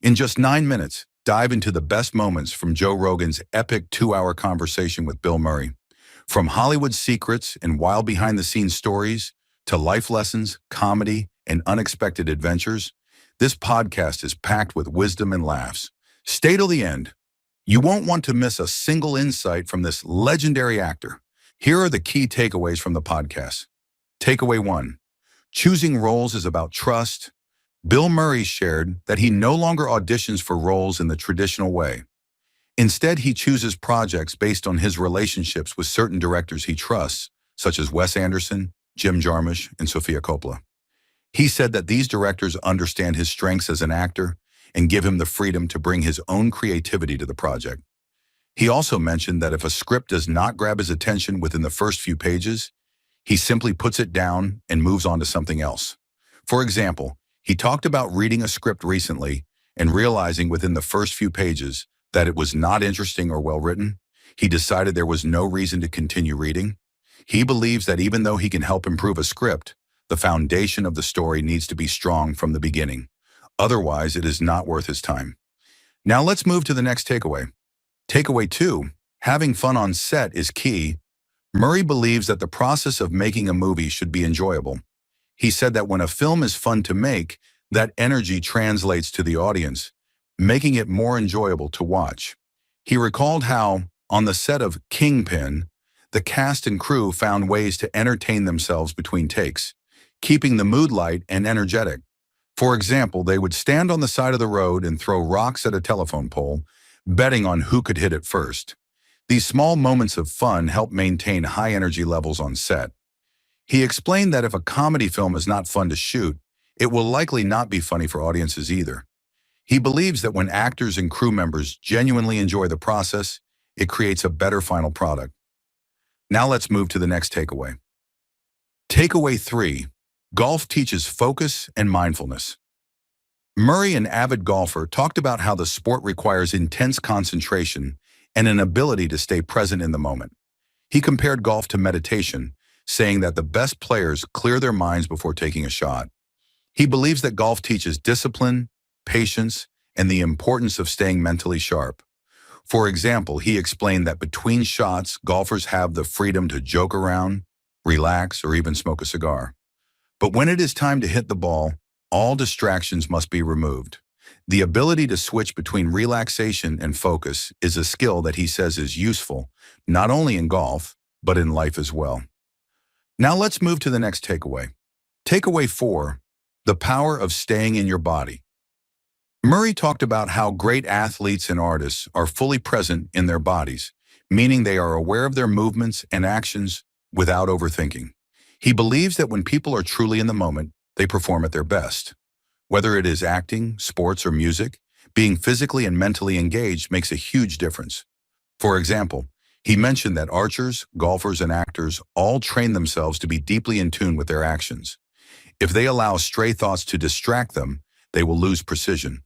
In just 9 minutes, dive into the best moments from Joe Rogan's epic 2-hour conversation with Bill Murray. From Hollywood secrets and wild behind-the-scenes stories to life lessons, comedy, and unexpected adventures, this podcast is packed with wisdom and laughs. Stay till the end. You won't want to miss a single insight from this legendary actor. Here are the key takeaways from the podcast. Takeaway 1. Choosing roles is about trust. Bill Murray shared that he no longer auditions for roles in the traditional way. Instead, he chooses projects based on his relationships with certain directors he trusts, such as Wes Anderson, Jim Jarmusch, and Sofia Coppola. He said that these directors understand his strengths as an actor and give him the freedom to bring his own creativity to the project. He also mentioned that if a script does not grab his attention within the first few pages, he simply puts it down and moves on to something else. For example, he talked about reading a script recently and realizing within the first few pages that it was not interesting or well-written. He decided there was no reason to continue reading. He believes that even though he can help improve a script, the foundation of the story needs to be strong from the beginning. Otherwise, it is not worth his time. Now let's move to the next takeaway. Takeaway 2, having fun on set is key. Murray believes that the process of making a movie should be enjoyable. He said that when a film is fun to make, that energy translates to the audience, making it more enjoyable to watch. He recalled how, on the set of Kingpin, the cast and crew found ways to entertain themselves between takes, keeping the mood light and energetic. For example, they would stand on the side of the road and throw rocks at a telephone pole, betting on who could hit it first. These small moments of fun help maintain high energy levels on set. He explained that if a comedy film is not fun to shoot, it will likely not be funny for audiences either. He believes that when actors and crew members genuinely enjoy the process, it creates a better final product. Now let's move to the next takeaway. Takeaway 3. Golf teaches focus and mindfulness. Murray, an avid golfer, talked about how the sport requires intense concentration and an ability to stay present in the moment. He compared golf to meditation, saying that the best players clear their minds before taking a shot. He believes that golf teaches discipline, patience, and the importance of staying mentally sharp. For example, he explained that between shots, golfers have the freedom to joke around, relax, or even smoke a cigar. But when it is time to hit the ball, all distractions must be removed. The ability to switch between relaxation and focus is a skill that he says is useful, not only in golf, but in life as well. Now let's move to the next takeaway. Takeaway 4, the power of staying in your body. Murray talked about how great athletes and artists are fully present in their bodies, meaning they are aware of their movements and actions without overthinking. He believes that when people are truly in the moment, they perform at their best. Whether it is acting, sports, or music, being physically and mentally engaged makes a huge difference. For example, he mentioned that archers, golfers, and actors all train themselves to be deeply in tune with their actions. If they allow stray thoughts to distract them, they will lose precision.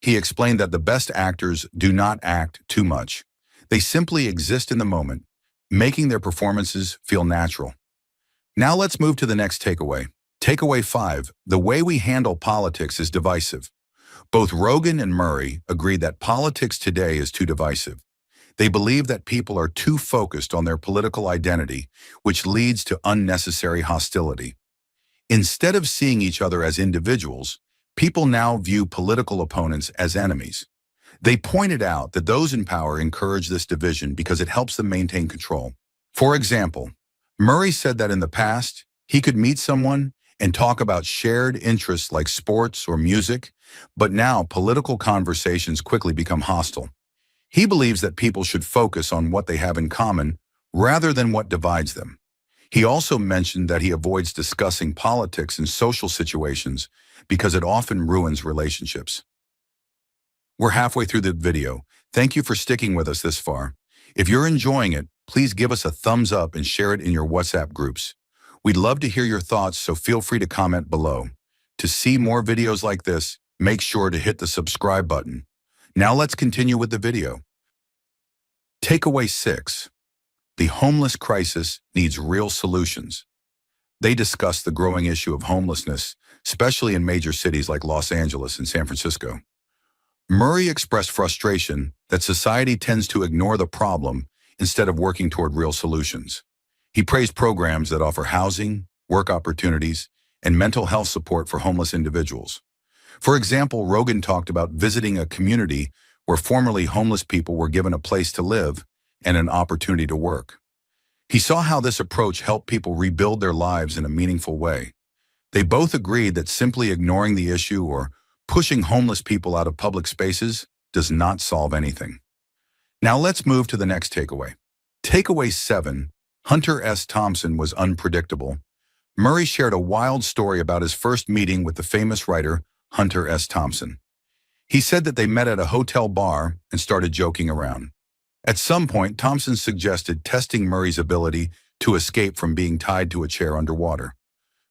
He explained that the best actors do not act too much. They simply exist in the moment, making their performances feel natural. Now let's move to the next takeaway. Takeaway 5, the way we handle politics is divisive. Both Rogan and Murray agreed that politics today is too divisive. They believe that people are too focused on their political identity, which leads to unnecessary hostility. Instead of seeing each other as individuals, people now view political opponents as enemies. They pointed out that those in power encourage this division because it helps them maintain control. For example, Murray said that in the past, he could meet someone and talk about shared interests like sports or music, but now political conversations quickly become hostile. He believes that people should focus on what they have in common rather than what divides them. He also mentioned that he avoids discussing politics in social situations because it often ruins relationships. We're halfway through the video. Thank you for sticking with us this far. If you're enjoying it, please give us a thumbs up and share it in your WhatsApp groups. We'd love to hear your thoughts, so feel free to comment below. To see more videos like this, make sure to hit the subscribe button. Now let's continue with the video. Takeaway 6. The homeless crisis needs real solutions. They discussed the growing issue of homelessness, especially in major cities like Los Angeles and San Francisco. Murray expressed frustration that society tends to ignore the problem instead of working toward real solutions. He praised programs that offer housing, work opportunities, and mental health support for homeless individuals. For example, Rogan talked about visiting a community where formerly homeless people were given a place to live and an opportunity to work. He saw how this approach helped people rebuild their lives in a meaningful way. They both agreed that simply ignoring the issue or pushing homeless people out of public spaces does not solve anything. Now let's move to the next takeaway. Takeaway 7, HunterSThompson was unpredictable. Murray shared a wild story about his first meeting with the famous writer HunterSThompson. He said that they met at a hotel bar and started joking around. At some point, Thompson suggested testing Murray's ability to escape from being tied to a chair underwater.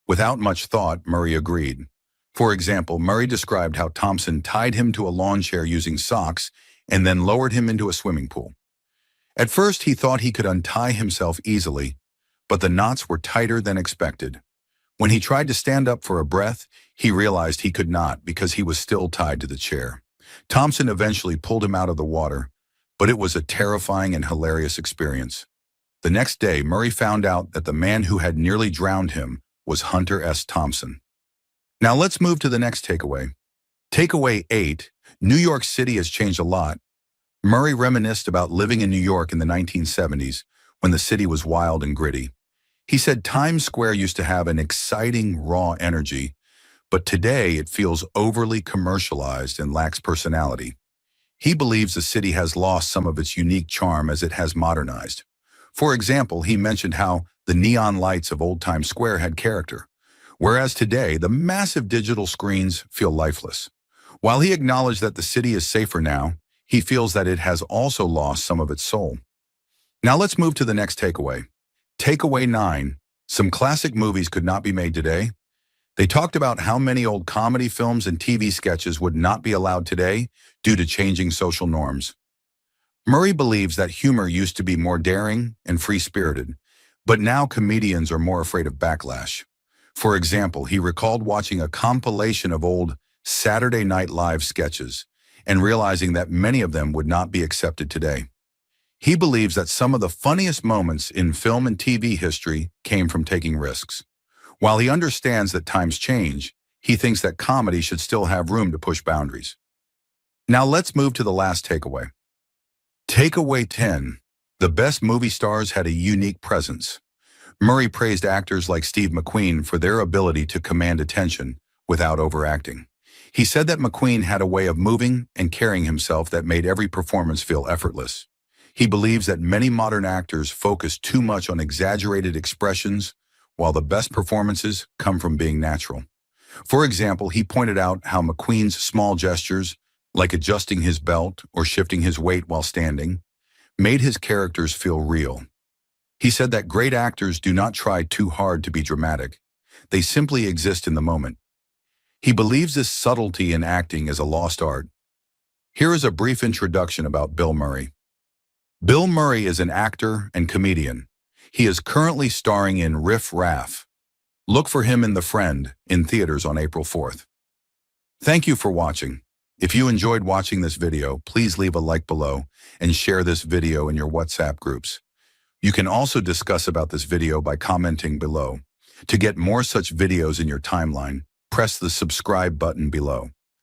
Without much thought, Murray agreed. For example, Murray described how Thompson tied him to a lawn chair using socks and then lowered him into a swimming pool. At first, he thought he could untie himself easily, but the knots were tighter than expected. When he tried to stand up for a breath, he realized he could not because he was still tied to the chair. Thompson eventually pulled him out of the water, but it was a terrifying and hilarious experience. The next day, Murray found out that the man who had nearly drowned him was HunterSThompson. Now let's move to the next takeaway. Takeaway 8, New York City has changed a lot. Murray reminisced about living in New York in the 1970s when the city was wild and gritty. He said Times Square used to have an exciting, raw energy, but today it feels overly commercialized and lacks personality. He believes the city has lost some of its unique charm as it has modernized. For example, he mentioned how the neon lights of old Times Square had character, whereas today the massive digital screens feel lifeless. While he acknowledged that the city is safer now, he feels that it has also lost some of its soul. Now let's move to the next takeaway. Takeaway 9, some classic movies could not be made today. They talked about how many old comedy films and TV sketches would not be allowed today due to changing social norms. Murray believes that humor used to be more daring and free-spirited, but now comedians are more afraid of backlash. For example, he recalled watching a compilation of old Saturday Night Live sketches and realizing that many of them would not be accepted today. He believes that some of the funniest moments in film and TV history came from taking risks. While he understands that times change, he thinks that comedy should still have room to push boundaries. Now let's move to the last takeaway. Takeaway 10, the best movie stars had a unique presence. Murray praised actors like Steve McQueen for their ability to command attention without overacting. He said that McQueen had a way of moving and carrying himself that made every performance feel effortless. He believes that many modern actors focus too much on exaggerated expressions, while the best performances come from being natural. For example, he pointed out how McQueen's small gestures, like adjusting his belt or shifting his weight while standing, made his characters feel real. He said that great actors do not try too hard to be dramatic. They simply exist in the moment. He believes this subtlety in acting is a lost art. Here is a brief introduction about Bill Murray. Bill Murray is an actor and comedian. He is currently starring in Riff Raff. Look for him in The Friend in theaters on April 4th. Thank you for watching. If you enjoyed watching this video, please leave a like below and share this video in your WhatsApp groups. You can also discuss about this video by commenting below. To get more such videos in your timeline, press the subscribe button below.